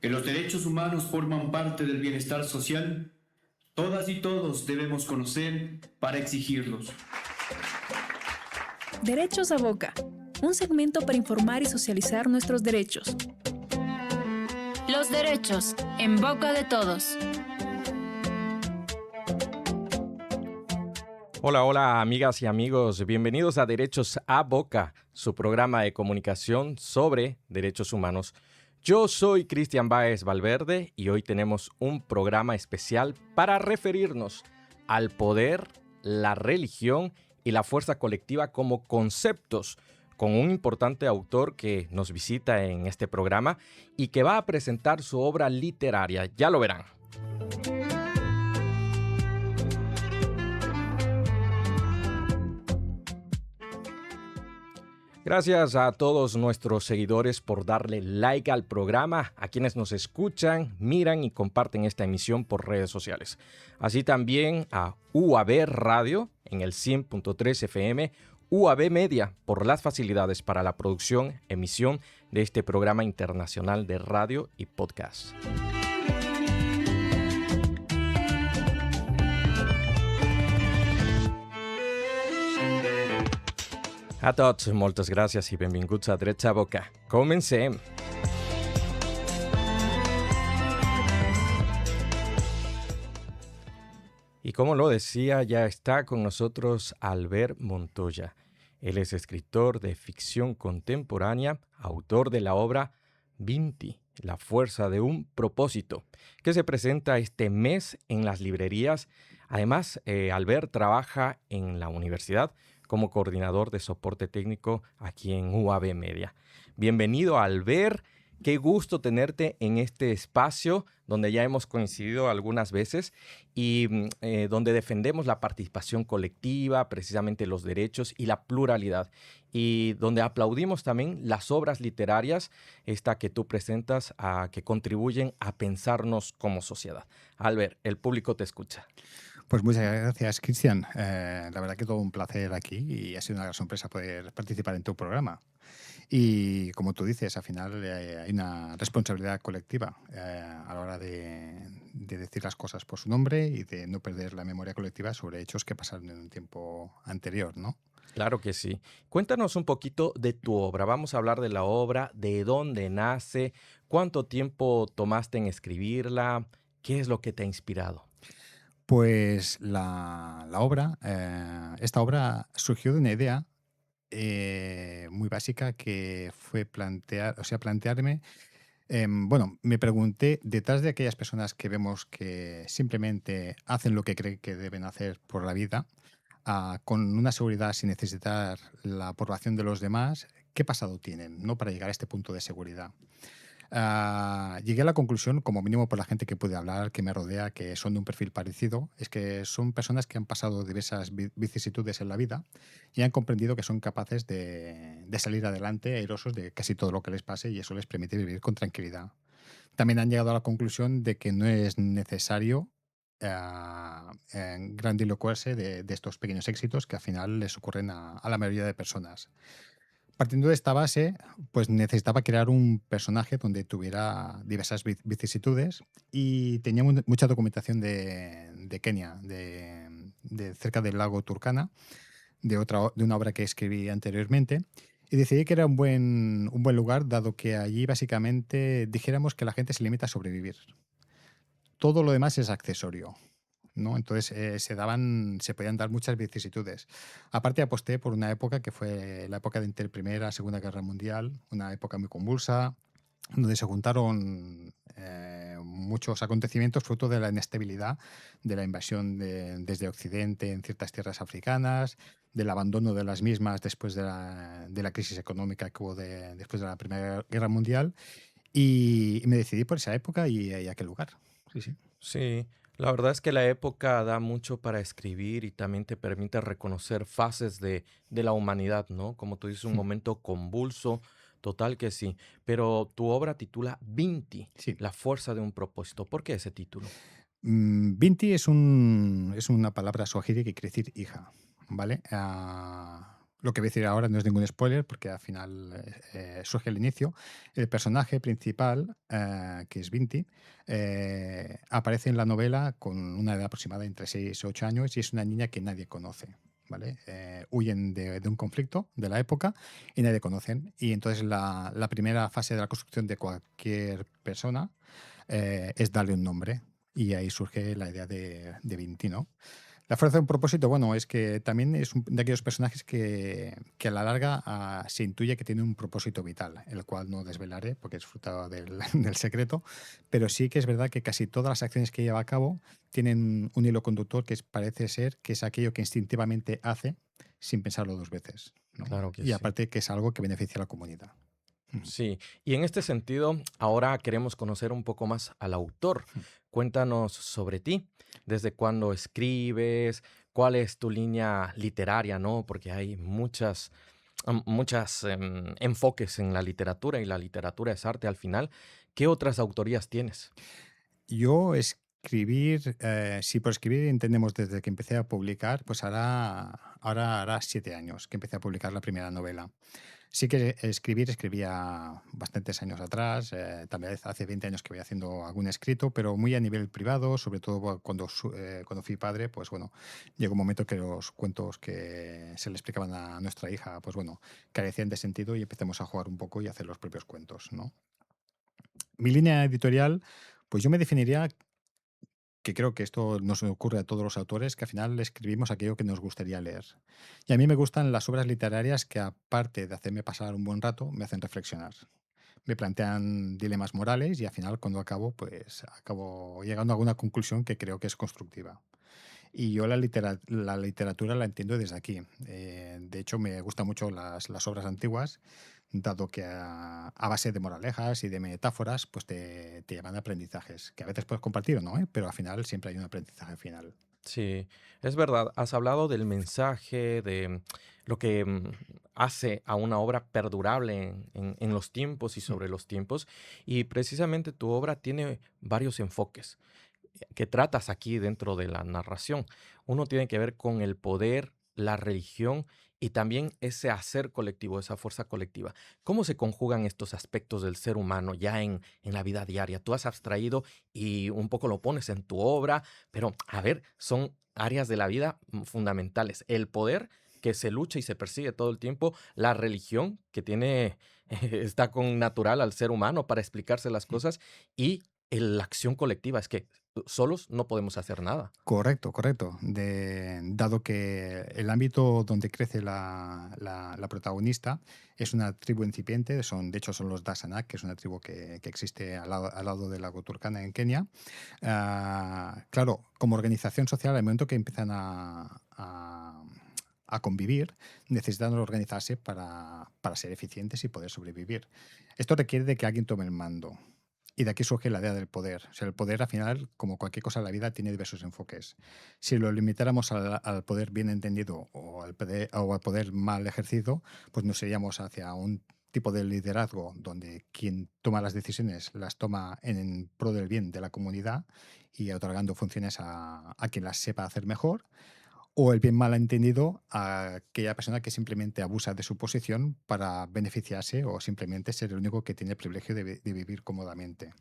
que los derechos humanos forman parte del bienestar social, todas y todos debemos conocer para exigirlos. Derechos a Boca, un segmento para informar y socializar nuestros derechos. Los derechos en boca de todos. Hola, hola amigas y amigos, bienvenidos a Derechos a Boca, su programa de comunicación sobre derechos humanos. Yo soy Cristian Báez Valverde y hoy tenemos un programa especial para referirnos al poder, la religión y la fuerza colectiva como conceptos, con un importante autor que nos visita en este programa y que va a presentar su obra literaria. Ya lo verán. Gracias a todos nuestros seguidores por darle like al programa, a quienes nos escuchan, miran y comparten esta emisión por redes sociales. Así también a UAB Radio en el 100.3 FM, UAB Media por las facilidades para la producción, emisión de este programa internacional de radio y podcast. A tots, moltes gràcies i benvinguts a Drets a Boca. Comencem! Y como lo decía, ya está con nosotros Albert Montoya. Él es escritor de ficción contemporánea, autor de la obra Vinti, la fuerza de un propósito, que se presenta este mes en las librerías. Además, Albert trabaja en la universidad como coordinador de soporte técnico aquí en UAB Media. Bienvenido, Albert. Qué gusto tenerte en este espacio donde ya hemos coincidido algunas veces y donde defendemos la participación colectiva, precisamente los derechos y la pluralidad, y donde aplaudimos también las obras literarias, esta que tú presentas, que contribuyen a pensarnos como sociedad. Albert, el público te escucha. Pues muchas gracias, Cristian. La verdad que todo un placer aquí y ha sido una gran sorpresa poder participar en tu programa. Y como tú dices, al final hay una responsabilidad colectiva a la hora de decir las cosas por su nombre y de no perder la memoria colectiva sobre hechos que pasaron en un tiempo anterior, ¿no? Claro que sí. Cuéntanos un poquito de tu obra. Vamos a hablar de la obra, de dónde nace, cuánto tiempo tomaste en escribirla, qué es lo que te ha inspirado. Pues esta obra surgió de una idea muy básica que fue plantearme, me pregunté, detrás de aquellas personas que vemos que simplemente hacen lo que creen que deben hacer por la vida, con una seguridad sin necesitar la aprobación de los demás, ¿qué pasado tienen, ¿no? Para llegar a este punto de seguridad? Llegué a la conclusión, como mínimo por la gente que pude hablar, que me rodea, que son de un perfil parecido, es que son personas que han pasado diversas vicisitudes en la vida y han comprendido que son capaces de salir adelante airosos de casi todo lo que les pase, y eso les permite vivir con tranquilidad. También han llegado a la conclusión de que no es necesario grandilocuarse de estos pequeños éxitos que al final les ocurren a la mayoría de personas. Partiendo de esta base, pues necesitaba crear un personaje donde tuviera diversas vicisitudes, y tenía mucha documentación de Kenia, de cerca del lago Turkana, de una obra que escribí anteriormente, y decidí que era un buen lugar, dado que allí básicamente dijéramos que la gente se limita a sobrevivir. Todo lo demás es accesorio, ¿no? Entonces se podían dar muchas vicisitudes. Aparte, aposté por una época que fue la época de entre Primera y Segunda Guerra Mundial, una época muy convulsa, donde se juntaron muchos acontecimientos fruto de la inestabilidad de la invasión desde Occidente en ciertas tierras africanas, del abandono de las mismas después de la crisis económica que hubo después de la Primera Guerra Mundial, y me decidí por esa época y aquel lugar. Sí, sí. Sí, la verdad es que la época da mucho para escribir y también te permite reconocer fases de la humanidad, ¿no? Como tú dices, un momento convulso, total que sí. Pero tu obra titula Vinti, Sí. la fuerza de un propósito. ¿Por qué ese título? Binti es una palabra suajiri que quiere decir hija, ¿vale? lo que voy a decir ahora no es ningún spoiler porque al final surge el inicio. El personaje principal, que es Vinti, aparece en la novela con una edad aproximada entre 6 y 8 años y es una niña que nadie conoce. ¿Vale? Huyen de un conflicto de la época y nadie conocen. Y entonces la primera fase de la construcción de cualquier persona es darle un nombre. Y ahí surge la idea de Vinti, ¿no? La fuerza de un propósito, bueno, es que también es de aquellos personajes que a la larga se intuye que tiene un propósito vital, el cual no desvelaré porque disfrutaba del, del secreto, pero sí que es verdad que casi todas las acciones que lleva a cabo tienen un hilo conductor parece ser que es aquello que instintivamente hace sin pensarlo dos veces, ¿no? Claro que Y sí. aparte que es algo que beneficia a la comunidad. Ujú. Sí, y en este sentido, ahora queremos conocer un poco más al autor. Cuéntanos sobre ti, desde cuándo escribes, cuál es tu línea literaria, ¿no? Porque hay muchas enfoques en la literatura y la literatura es arte al final. ¿Qué otras autorías tienes? Yo escribir, si por escribir entendemos desde que empecé a publicar, pues ahora hará 7 años que empecé a publicar la primera novela. Sí que escribía bastantes años atrás, también hace 20 años que voy haciendo algún escrito, pero muy a nivel privado, sobre todo cuando fui padre, pues bueno, llegó un momento que los cuentos que se le explicaban a nuestra hija, pues bueno, carecían de sentido y empecemos a jugar un poco y hacer los propios cuentos, ¿no? Mi línea editorial, pues yo me definiría que creo que esto nos ocurre a todos los autores, que al final escribimos aquello que nos gustaría leer. Y a mí me gustan las obras literarias que, aparte de hacerme pasar un buen rato, me hacen reflexionar. Me plantean dilemas morales y al final, cuando acabo, pues acabo llegando a alguna conclusión que creo que es constructiva. Y yo la literatura la entiendo desde aquí. De hecho, me gustan mucho las obras antiguas, dado que a base de moralejas y de metáforas, pues te llevan a aprendizajes, que a veces puedes compartir o no, ¿eh? Pero al final siempre hay un aprendizaje final. Sí, es verdad. Has hablado del mensaje, de lo que hace a una obra perdurable en los tiempos y Mm. sobre los tiempos. Y precisamente tu obra tiene varios enfoques que tratas aquí dentro de la narración. Uno tiene que ver con el poder, la religión y también ese hacer colectivo, esa fuerza colectiva. ¿Cómo se conjugan estos aspectos del ser humano ya en la vida diaria? Tú has abstraído y un poco lo pones en tu obra, pero a ver, son áreas de la vida fundamentales. El poder que se lucha y se persigue todo el tiempo, la religión que tiene, está con natural al ser humano para explicarse las cosas y la acción colectiva. Es que solos no podemos hacer nada. Correcto, correcto. Dado que el ámbito donde crece la protagonista es una tribu incipiente, de hecho son los Dasanak, que es una tribu que existe al lado de la Turkana en Kenia. Claro, como organización social, al momento que empiezan a convivir, necesitan organizarse para ser eficientes y poder sobrevivir. Esto requiere de que alguien tome el mando. Y de aquí surge la idea del poder. O sea, el poder, al final, como cualquier cosa en la vida, tiene diversos enfoques. Si lo limitáramos al poder bien entendido o al poder mal ejercido, pues nos iríamos hacia un tipo de liderazgo donde quien toma las decisiones las toma en pro del bien de la comunidad y otorgando funciones a quien las sepa hacer mejor, o el bien mal entendido a aquella persona que simplemente abusa de su posición para beneficiarse o simplemente ser el único que tiene el privilegio de vivir cómodamente,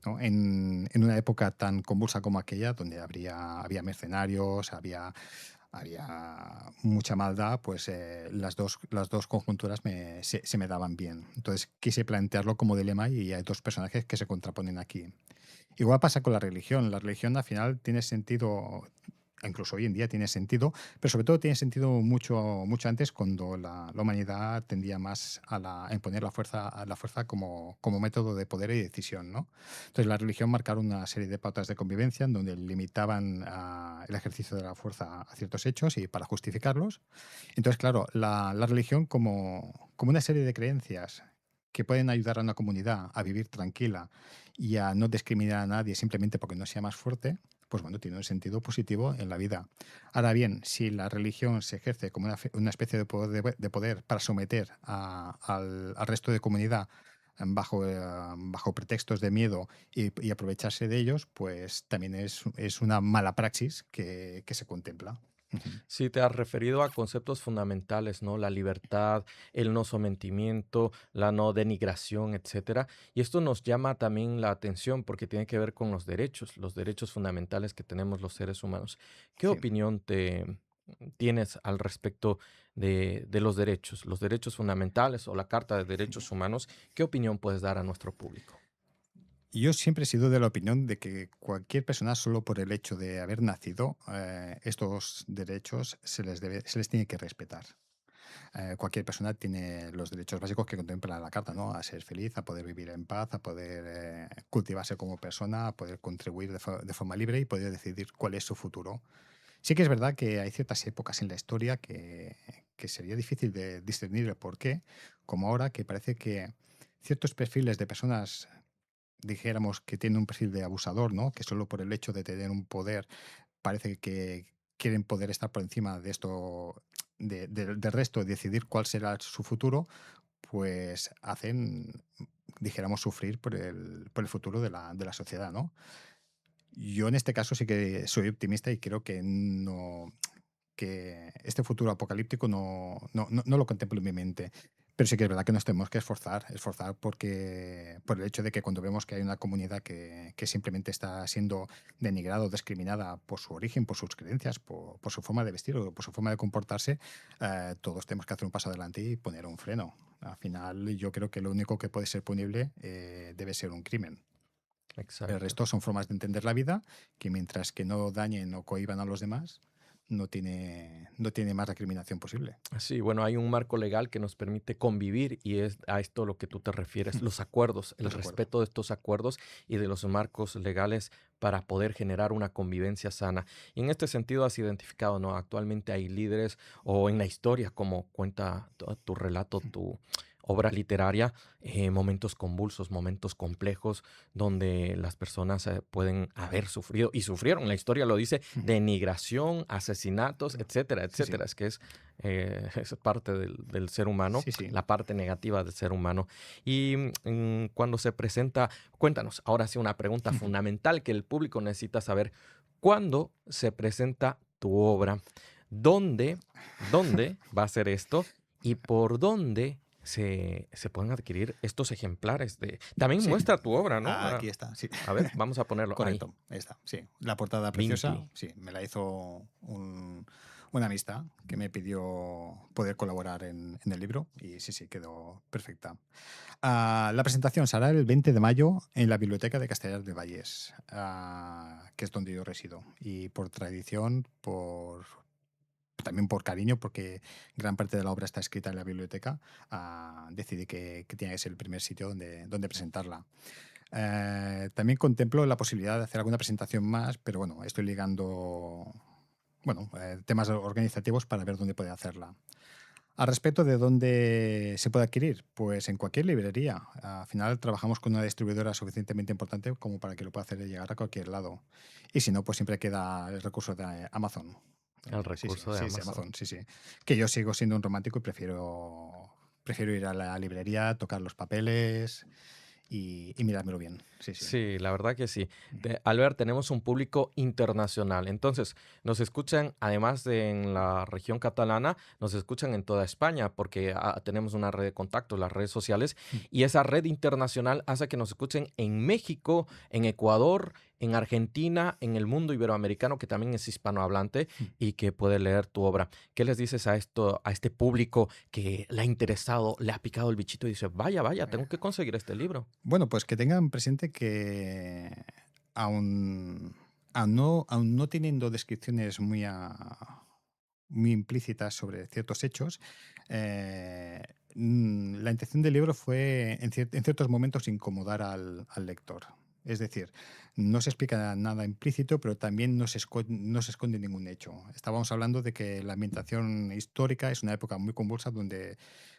¿no? En una época tan convulsa como aquella, donde había mercenarios, había mucha maldad, pues las dos conjunturas se me daban bien. Entonces quise plantearlo como dilema y hay dos personajes que se contraponen aquí. Igual pasa con la religión. La religión al final tiene sentido, incluso hoy en día tiene sentido, pero sobre todo tiene sentido mucho, mucho antes cuando la humanidad tendía más a imponer a la fuerza como método de poder y decisión, ¿no? Entonces la religión marcaron una serie de pautas de convivencia en donde limitaban el ejercicio de la fuerza a ciertos hechos y para justificarlos. Entonces, claro, la religión como una serie de creencias que pueden ayudar a una comunidad a vivir tranquila y a no discriminar a nadie simplemente porque no sea más fuerte, pues bueno, tiene un sentido positivo en la vida. Ahora bien, si la religión se ejerce como una especie de poder para someter al resto de comunidad bajo pretextos de miedo y aprovecharse de ellos, pues también es una mala praxis que se contempla. Ujú. Sí, te has referido a conceptos fundamentales, ¿no? La libertad, el no sometimiento, la no denigración, etcétera. Y esto nos llama también la atención porque tiene que ver con los derechos fundamentales que tenemos los seres humanos. ¿Qué Sí. opinión tienes al respecto de los derechos fundamentales o la Carta de Derechos Humanos? ¿Qué opinión puedes dar a nuestro público? Yo siempre he sido de la opinión de que cualquier persona, solo por el hecho de haber nacido, estos derechos se les tiene que respetar. Cualquier persona tiene los derechos básicos que contempla la Carta, ¿no? A ser feliz, a poder vivir en paz, a poder cultivarse como persona, a poder contribuir de forma libre y poder decidir cuál es su futuro. Sí que es verdad que hay ciertas épocas en la historia que sería difícil de discernir el por qué, como ahora que parece que ciertos perfiles de personas, dijéramos, que tienen un perfil de abusador, ¿no? Que solo por el hecho de tener un poder parece que quieren poder estar por encima de esto, del resto, y decidir cuál será su futuro, pues hacen, dijéramos, sufrir por el futuro de la sociedad, ¿no? Yo en este caso sí que soy optimista y creo que no, que este futuro apocalíptico no lo contemplo en mi mente. Pero sí que es verdad que nos tenemos que esforzar porque, por el hecho de que cuando vemos que hay una comunidad que simplemente está siendo denigrada o discriminada por su origen, por sus creencias, por su forma de vestir o por su forma de comportarse, todos tenemos que hacer un paso adelante y poner un freno. Al final, yo creo que lo único que puede ser punible debe ser un crimen. El Exacto. resto son formas de entender la vida que mientras que no dañen o cohíban a los demás, no tiene más recriminación posible. Sí, bueno, hay un marco legal que nos permite convivir y es a esto lo que tú te refieres, los acuerdos, el Los acuerdo. respeto de estos acuerdos y de los marcos legales para poder generar una convivencia sana. Y en este sentido has identificado, ¿no? Actualmente hay líderes o en la historia, como cuenta tu relato, tu obra literaria, momentos convulsos, momentos complejos, donde las personas pueden haber sufrido, y sufrieron, la historia lo dice, denigración, asesinatos, etcétera, Sí, sí. etcétera. Es que es parte del ser humano, Sí, sí. la parte negativa del ser humano. Y cuando se presenta, cuéntanos, ahora sí una pregunta fundamental que el público necesita saber, ¿cuándo se presenta tu obra? ¿Dónde, dónde va a ser esto? ¿Y por dónde se pueden adquirir estos ejemplares de... También Sí. muestra tu obra, ¿no? Aquí está, sí. A ver, vamos a ponerlo ahí. Correcto, ahí está, sí. La portada preciosa, Vinti. sí, me la hizo una amistad que me pidió poder colaborar en el libro y sí, sí, quedó perfecta. La presentación será el 20 de mayo en la Biblioteca de Castellar de Valles, que es donde yo resido. Y por tradición, también por cariño, porque gran parte de la obra está escrita en la biblioteca, decidí que tenía que ser el primer sitio donde presentarla. También contemplo la posibilidad de hacer alguna presentación más, pero bueno, estoy ligando temas organizativos para ver dónde puede hacerla. Al respecto de dónde se puede adquirir, pues en cualquier librería. Al final trabajamos con una distribuidora suficientemente importante como para que lo pueda hacer llegar a cualquier lado. Y si no, pues siempre queda el recurso de Amazon. El Sí, sí, recurso de sí, sí, Amazon. Amazon, sí, sí. Que yo sigo siendo un romántico y prefiero ir a la librería, tocar los papeles y mirármelo bien. Sí, sí. Sí, la verdad que sí. Albert, tenemos un público internacional. Entonces, nos escuchan, además de en la región catalana, nos escuchan en toda España, porque tenemos una red de contactos, las redes sociales, y esa red internacional hace que nos escuchen en México, en Ecuador, en Argentina, en el mundo iberoamericano, que también es hispanohablante y que puede leer tu obra. ¿Qué les dices a este público que le ha interesado, le ha picado el bichito y dice, vaya, vaya, tengo que conseguir este libro? Bueno, pues que tengan presente que aún no teniendo descripciones muy implícitas sobre ciertos hechos, la intención del libro fue en ciertos momentos incomodar al lector. Es decir, no se explica nada implícito, pero también no se esconde ningún hecho. Estábamos hablando de que la ambientación histórica es una época muy convulsa donde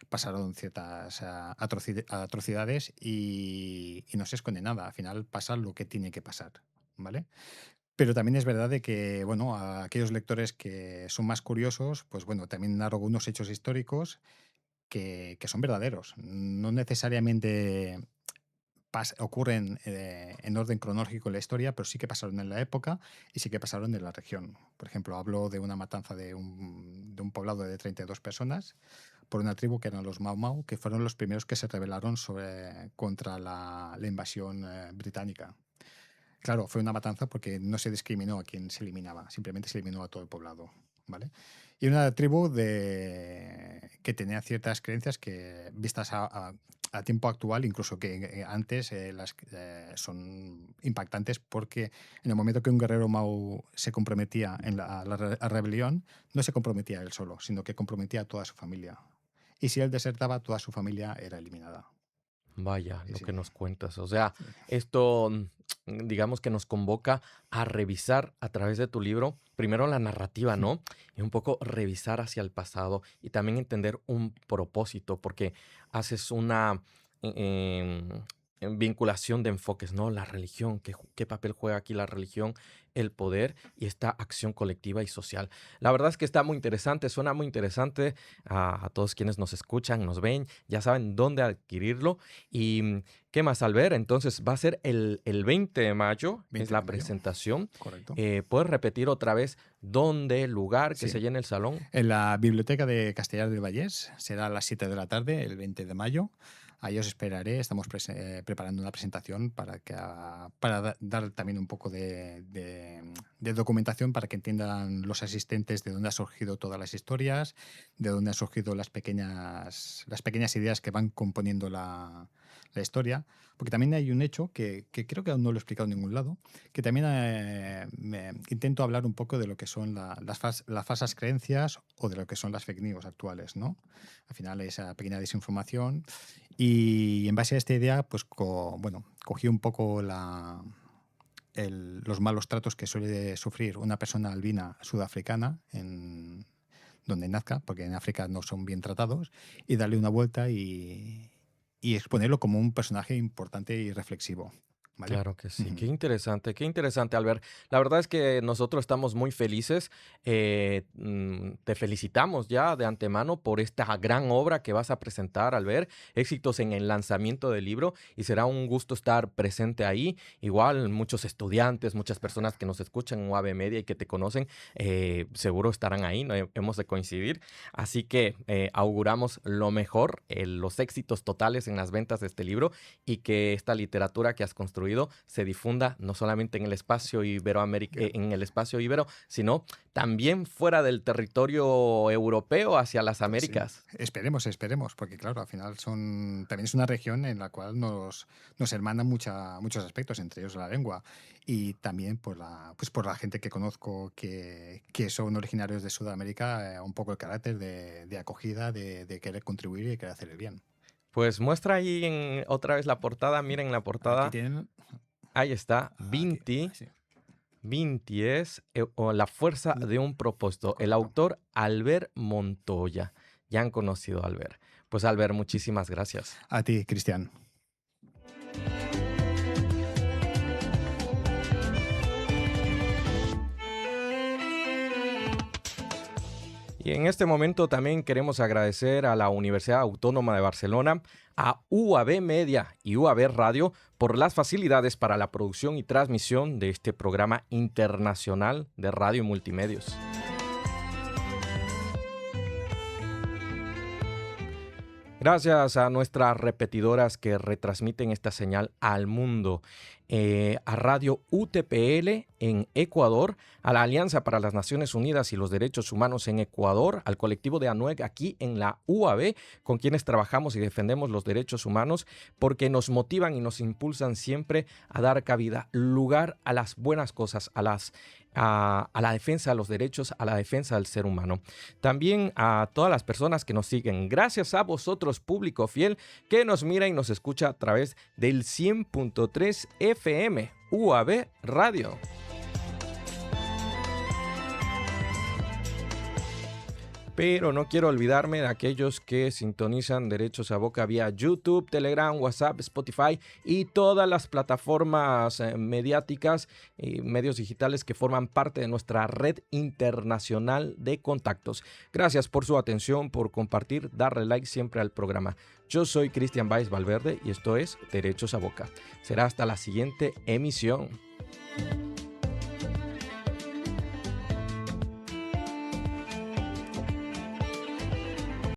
pasaron ciertas atrocidades y no se esconde nada. Al final pasa lo que tiene que pasar, ¿vale? Pero también es verdad de que, bueno, a aquellos lectores que son más curiosos, pues bueno, también narro algunos hechos históricos que son verdaderos. No necesariamente ocurren en orden cronológico en la historia, pero sí que pasaron en la época y sí que pasaron en la región. Por ejemplo, hablo de una matanza de un poblado de 32 personas por una tribu que eran los Mau Mau, que fueron los primeros que se rebelaron contra la invasión británica. Claro, fue una matanza porque no se discriminó a quien se eliminaba, simplemente se eliminó a todo el poblado, ¿vale? Y una tribu que tenía ciertas creencias que, vistas a tiempo actual, incluso que antes, son impactantes, porque en el momento que un guerrero Mau se comprometía en la rebelión, no se comprometía él solo, sino que comprometía a toda su familia. Y si él desertaba, toda su familia era eliminada. Vaya, Sí, lo sí. que nos cuentas. O sea, Sí. esto, digamos que nos convoca a revisar a través de tu libro, primero la narrativa, ¿no? Y un poco revisar hacia el pasado y también entender un propósito, porque haces una vinculación de enfoques, ¿no? La religión, ¿qué papel juega aquí la religión, el poder y esta acción colectiva y social? La verdad es que está muy interesante, suena muy interesante a todos quienes nos escuchan, nos ven, ya saben dónde adquirirlo. ¿Y qué más, Albert? Entonces va a ser el 20 de mayo, 20 es la de mayo. presentación. Correcto. ¿Puedes repetir otra vez dónde, lugar, que Sí. se llene el salón? En la Biblioteca de Castellar del Vallès, será a las 7 de la tarde, el 20 de mayo. Ahí os esperaré. Estamos preparando una presentación para dar también un poco de documentación para que entiendan los asistentes de dónde han surgido todas las historias, de dónde han surgido las pequeñas ideas que van componiendo la historia. Porque también hay un hecho que creo que aún no lo he explicado en ningún lado, que también intento hablar un poco de lo que son las falsas creencias o de lo que son las fake news actuales, ¿no? Al final, esa pequeña desinformación. Y en base a esta idea, pues cogí un poco los malos tratos que suele sufrir una persona albina sudafricana donde nazca, porque en África no son bien tratados, y darle una vuelta y exponerlo como un personaje importante y reflexivo, ¿vale? Claro que sí. Ujú. Qué interesante, Albert. La verdad es que nosotros estamos muy felices. Te felicitamos ya de antemano por esta gran obra que vas a presentar, Albert. Éxitos en el lanzamiento del libro y será un gusto estar presente ahí. Igual muchos estudiantes, muchas personas que nos escuchan en UAB Media y que te conocen, seguro estarán ahí, ¿no? Hemos de coincidir. Así que auguramos lo mejor, los éxitos totales en las ventas de este libro y que esta literatura que has construido se difunda no solamente en el espacio ibero, sino también fuera del territorio europeo hacia las Américas. Sí. Esperemos, porque claro, al final también es una región en la cual nos hermanan muchos aspectos, entre ellos la lengua, y también por la gente que conozco que son originarios de Sudamérica, un poco el carácter de acogida, de querer contribuir y de querer hacer el bien. Pues muestra ahí otra vez la portada, miren la portada. Aquí tienen... Ahí está, aquí, Vinti. sí. Vinti es La fuerza de un propósito. El Correcto. autor Albert Montoya. Ya han conocido a Albert. Pues Albert, muchísimas gracias. A ti, Cristian. Y en este momento también queremos agradecer a la Universidad Autónoma de Barcelona, a UAB Media y UAB Radio por las facilidades para la producción y transmisión de este programa internacional de radio y multimedios. Gracias a nuestras repetidoras que retransmiten esta señal al mundo, a Radio UTPL en Ecuador, a la Alianza para las Naciones Unidas y los Derechos Humanos en Ecuador, al colectivo de ANUEG aquí en la UAB, con quienes trabajamos y defendemos los derechos humanos, porque nos motivan y nos impulsan siempre a dar cabida, lugar a las buenas cosas, a la defensa de los derechos, a la defensa del ser humano. También a todas las personas que nos siguen. Gracias a vosotros, público fiel, que nos mira y nos escucha a través del 100.3 FM UAB Radio. Pero no quiero olvidarme de aquellos que sintonizan Derechos a Boca vía YouTube, Telegram, WhatsApp, Spotify y todas las plataformas mediáticas y medios digitales que forman parte de nuestra red internacional de contactos. Gracias por su atención, por compartir, darle like siempre al programa. Yo soy Cristian Báez Valverde y esto es Derechos a Boca. Será hasta la siguiente emisión.